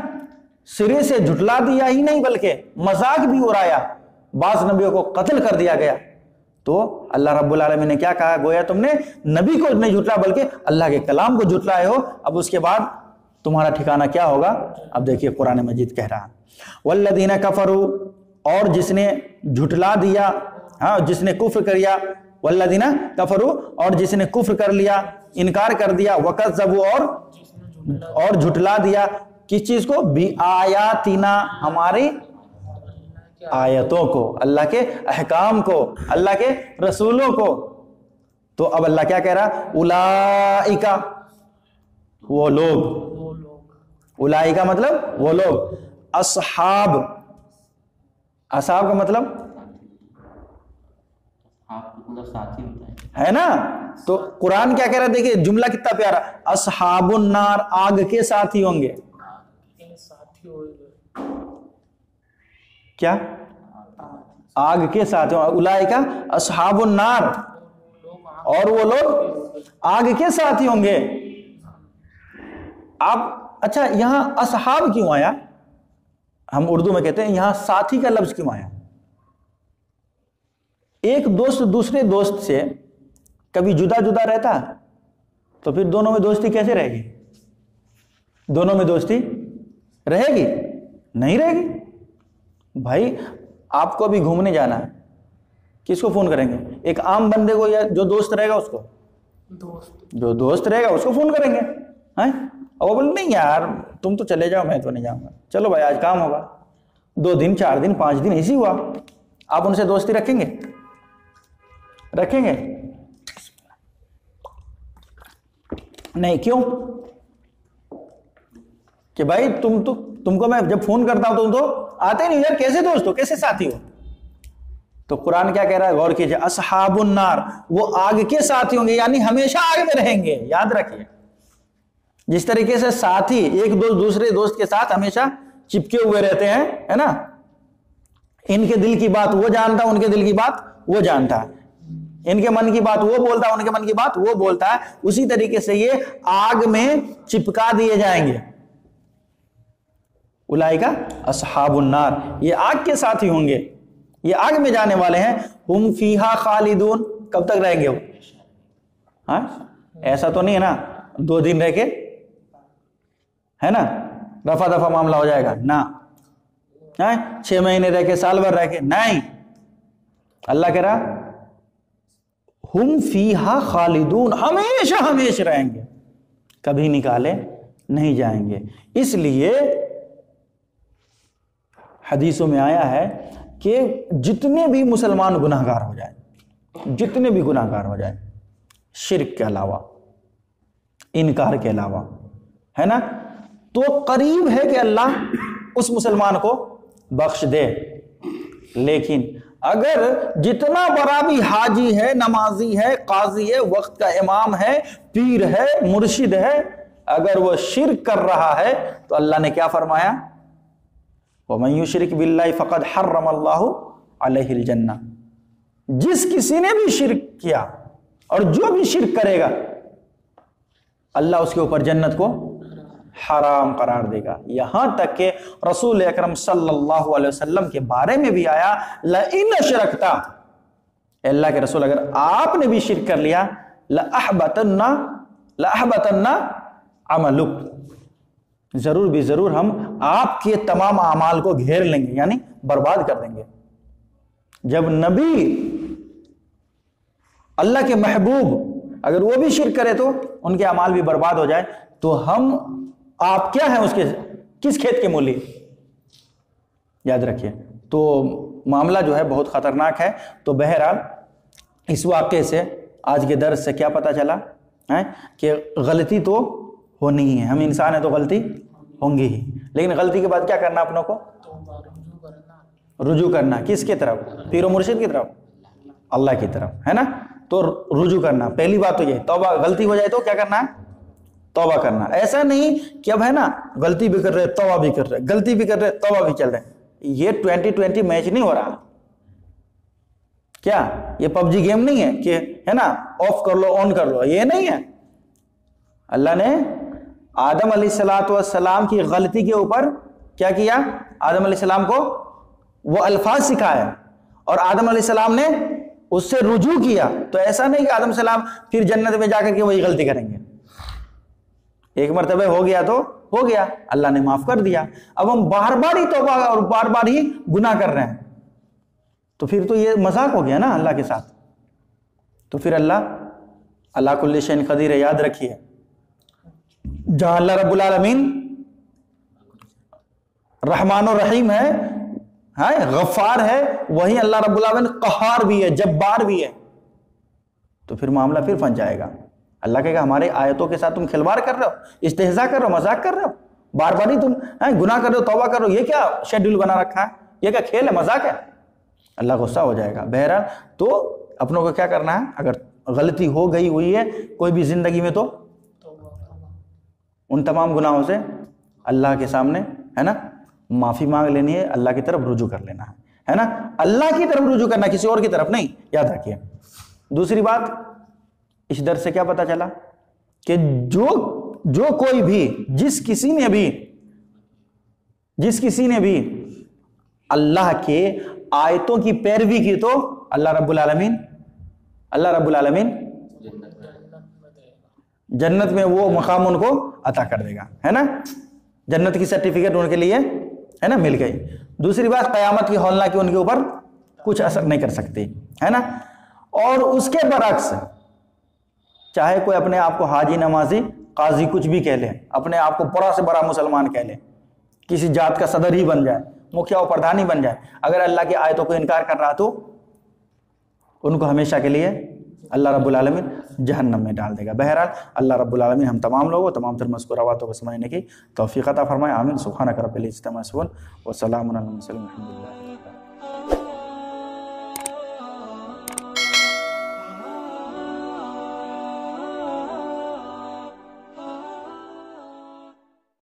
سرے سے جھٹلا دیا ہی نہیں بلکہ مذاق بھی اڑایا, بعض نبیوں کو قتل کر دیا گیا. تو اللہ رب العالمین نے کیا کہا, گویا تم نے نبی کو نہیں جھٹلا بلکہ اللہ کے کلام کو جھٹلائے ہو. اب اس کے بعد تمہارا ٹھکانہ کیا ہوگا. اب دیکھیے قرآن مجید کہہ رہا, والذین کفروا, اور جس نے جھٹلا دیا, ہاں جس نے کفر کیا والذین کفروا، اور جس نے کفر کر لیا، انکار کر دیا، وکذبوا، اور جھٹلا دیا کس چیز کو؟ بآیاتنا، ہماری آیتوں کو، اللہ کے احکام کو، اللہ کے رسولوں کو. تو اب اللہ کیا کہہ رہا؟ اولئک، وہ لوگ، اولئک مطلب وہ لوگ، اصحاب کا مطلب ساتھی ہوتا ہے نا. تو قرآن کیا کہہ رہا ہے؟ دیکھیں جملہ کتنا پیارا، اصحاب النار، آگ کے ساتھی ہوں گے. کیا؟ آگ کے ساتھ، اولئک اصحاب النار، اور وہ لوگ آگ کے ساتھی ہوں گے. آپ اچھا یہاں اصحاب کیوں آیا؟ ہم اردو میں کہتے ہیں یہاں ساتھی کا لفظ کیوں آیا؟ ایک دوست دوسرے دوست سے کبھی جدا جدا رہتا تو پھر دونوں میں دوستی کیسے رہے گی؟ دونوں میں دوستی رہے گی؟ نہیں رہے گی. بھائی آپ کو ابھی گھومنے جانا ہے، کس کو فون کریں گے؟ ایک عام بندے کو، یا جو دوست رہے گا اس کو؟ جو دوست رہے گا اس کو فون کریں گے. اور وہ بولے نہیں یار تم تو چلے جاؤ، میں تو نہیں جاؤں گا، چلو بھائی آج کام ہوگا. 2 دن 4 دن 5 دن ایسی ہوا، آپ ان سے دوستی رکھیں گے؟ رکھیں گے نہیں. کیوں؟ کہ بھائی تم کو میں جب فون کرتا ہوں تم تو آتے نہیں یار، کیسے دوست ہو، کیسے ساتھی ہو؟ تو قرآن کیا کہہ رہا ہے؟ غور کیجئے، اصحاب النار، وہ آگ کے ساتھی ہوں گے، یعنی ہمیشہ آگ میں رہیں گے. یاد رکھیے جس طریقے سے ساتھی ایک دوست دوسرے دوست کے ساتھ ہمیشہ چپکے ہوئے رہتے ہیں، ہے نا، ان کے دل کی بات وہ جانتا، ان کے دل کی بات وہ جانتا، ان کے من کی بات وہ بولتا، ان کے من کی بات وہ بولتا ہے، اسی طریقے سے یہ آگ میں چپکا دیے جائیں گے. اولئک اصحاب النار، یہ آگ کے ساتھی ہوں گے، یہ آگ میں جانے والے ہیں. ہم فیہا خالدون، کب تک رہیں گے وہ؟ ہاں ایسا تو نہیں ہے نا 2 دن رہ کے ہے نا رفع دفع معاملہ ہو جائے گا، نہ 6 مہینے رہ کے، سال بھر رہ کے، نہیں. اللہ کہہ رہا ہم فیہا خالدون، ہمیشہ ہمیشہ رہیں گے، کبھی نکالے نہیں جائیں گے. اس لیے حدیثوں میں آیا ہے کہ جتنے بھی مسلمان گناہ گار ہو جائیں، جتنے بھی گناہ گار ہو جائیں، شرک کے علاوہ، انکار کے علاوہ، ہے نا، تو قریب ہے کہ اللہ اس مسلمان کو بخش دے. لیکن اگر جتنا بڑا بھی حاجی ہے، نمازی ہے، قاضی ہے، وقت کا امام ہے، پیر ہے، مرشد ہے، اگر وہ شرک کر رہا ہے تو اللہ نے کیا فرمایا؟ وَمَن يُشْرِكْ بِاللَّهِ فَقَدْ حَرَّمَ اللَّهُ عَلَيْهِ الْجَنَّةَ. جس کسی نے بھی شرک کیا اور جو بھی شرک کرے گا اللہ اس کے اوپر جنت کو حرام قرار دے گا. یہاں تک کہ رسول اکرم صلی اللہ علیہ وسلم کے بارے میں بھی آیا لَإِنْ أَشْرَكْتَ، اللہ کے رسول اگر آپ نے بھی شرک کر لیا لَأَحْبَطَنَّ عَمَلُكَ، ضرور بھی ضرور ہم آپ کے تمام اعمال کو گھیر لیں گے، یعنی برباد کر دیں گے. جب نبی اللہ کے محبوب اگر وہ بھی شرک کرے تو ان کے اعمال بھی برباد ہو جائے، تو ہم آپ کیا ہیں اس کے، کس کھیت کے مولی؟ یاد رکھیے. تو معاملہ جو ہے بہت خطرناک ہے. تو بہرحال اس واقعے سے آج کے درس سے کیا پتا چلا ہے کہ غلطی تو ہونی ہی ہے، ہم انسان ہیں تو غلطی ہوں گی ہی، لیکن غلطی کے بعد کیا کرنا اپنوں کو؟ رجوع کرنا. کس کی طرف؟ پیر و مرشد کی طرف، اللہ کی طرف، ہے نا. تو رجوع کرنا، پہلی بات تو یہ توبہ. غلطی ہو جائے تو کیا کرنا ہے؟ توبہ کرنا. ایسا نہیں کہ اب ہے نا غلطی بھی کر رہے توبہ بھی کر رہے، غلطی بھی کر رہے توبہ بھی چل رہے. یہ 2020 میچ نہیں ہو رہا. کیا یہ پب جی گیم نہیں ہے کہ ہے نا آف کر لو آن کر لو؟ یہ نہیں ہے. اللہ نے آدم علیہ السلام کی غلطی کے اوپر کیا کیا؟ آدم علیہ السلام کو وہ الفاظ سکھائے اور آدم علیہ السلام نے اس سے رجوع کیا. تو ایسا نہیں کہ آدم علیہ السلام پھر جنت میں جا کر کے وہی غلطی کریں گے. ایک مرتبہ ہو گیا تو ہو گیا، اللہ نے معاف کر دیا. اب ہم بار بار ہی توبہ اور بار بار ہی گناہ کر رہے ہیں تو پھر تو یہ مذاق ہو گیا نا اللہ کے ساتھ. تو پھر اللہ کل شیء قدیر ہے. یاد رکھیے جہاں اللہ رب العالمین رحمان و رحیم ہے, غفار ہے, وہیں اللہ رب العالمین قہار بھی ہے, جبار بھی ہے. تو پھر معاملہ پھر پھنس جائے گا. اللہ کہے گا ہمارے آیتوں کے ساتھ تم کھلواڑ کر رہے ہو, استہزاء کر رہے ہو, مذاق کر رہے ہو, بار بار ہی تم گناہ کر رہے ہو, توبہ کر رہے ہو, یہ کیا شیڈیول بنا رکھا ہے, یہ کیا کھیل ہے, مذاق ہے. اللہ غصہ ہو جائے گا. بہرحال تو اپنوں کو کیا کرنا ہے, اگر غلطی ہو گئی ہوئی ہے کوئی بھی زندگی میں, تو ان تمام گناہوں سے اللہ کے سامنے ہے نا معافی مانگ لینی ہے, اللہ کی طرف رجوع کر لینا ہے نا, اللہ کی طرف رجوع کرنا, کسی اور کی طرف نہیں. یاد رکھیے. دوسری بات اس درس سے کیا پتا چلا کہ جو کوئی بھی جس کسی نے بھی اللہ کے آیتوں کی پیروی کی تو اللہ رب العالمین جنت میں وہ مقام ان کو عطا کر دے گا, ہے نا. جنت کی سرٹیفکیٹ ان کے لیے ہے نا مل گئی. دوسری بات قیامت کی ہولناکی ان کے اوپر کچھ اثر نہیں کر سکتی, ہے نا. اور اس کے برعکس چاہے کوئی اپنے آپ کو حاجی, نمازی, قاضی کچھ بھی کہہ لے, اپنے آپ کو بڑا سے بڑا مسلمان کہہ لے, کسی جات کا صدر ہی بن جائے, مکھیا و پردھان ہی بن جائے, اگر اللہ کی آیتوں کو انکار کر رہا تو ان کو ہمیشہ کے لیے اللہ رب العالمین جہنم میں ڈال دے گا. بہرحال اللہ رب العالمین ہم تمام لوگوں تمام تر مذکورہ باتوں کو سمجھنے کی توفیق عطا فرمائے. آمین. سبحانک رب العزۃ عما یصفون وسلام علی المرسلین والحمد للہ.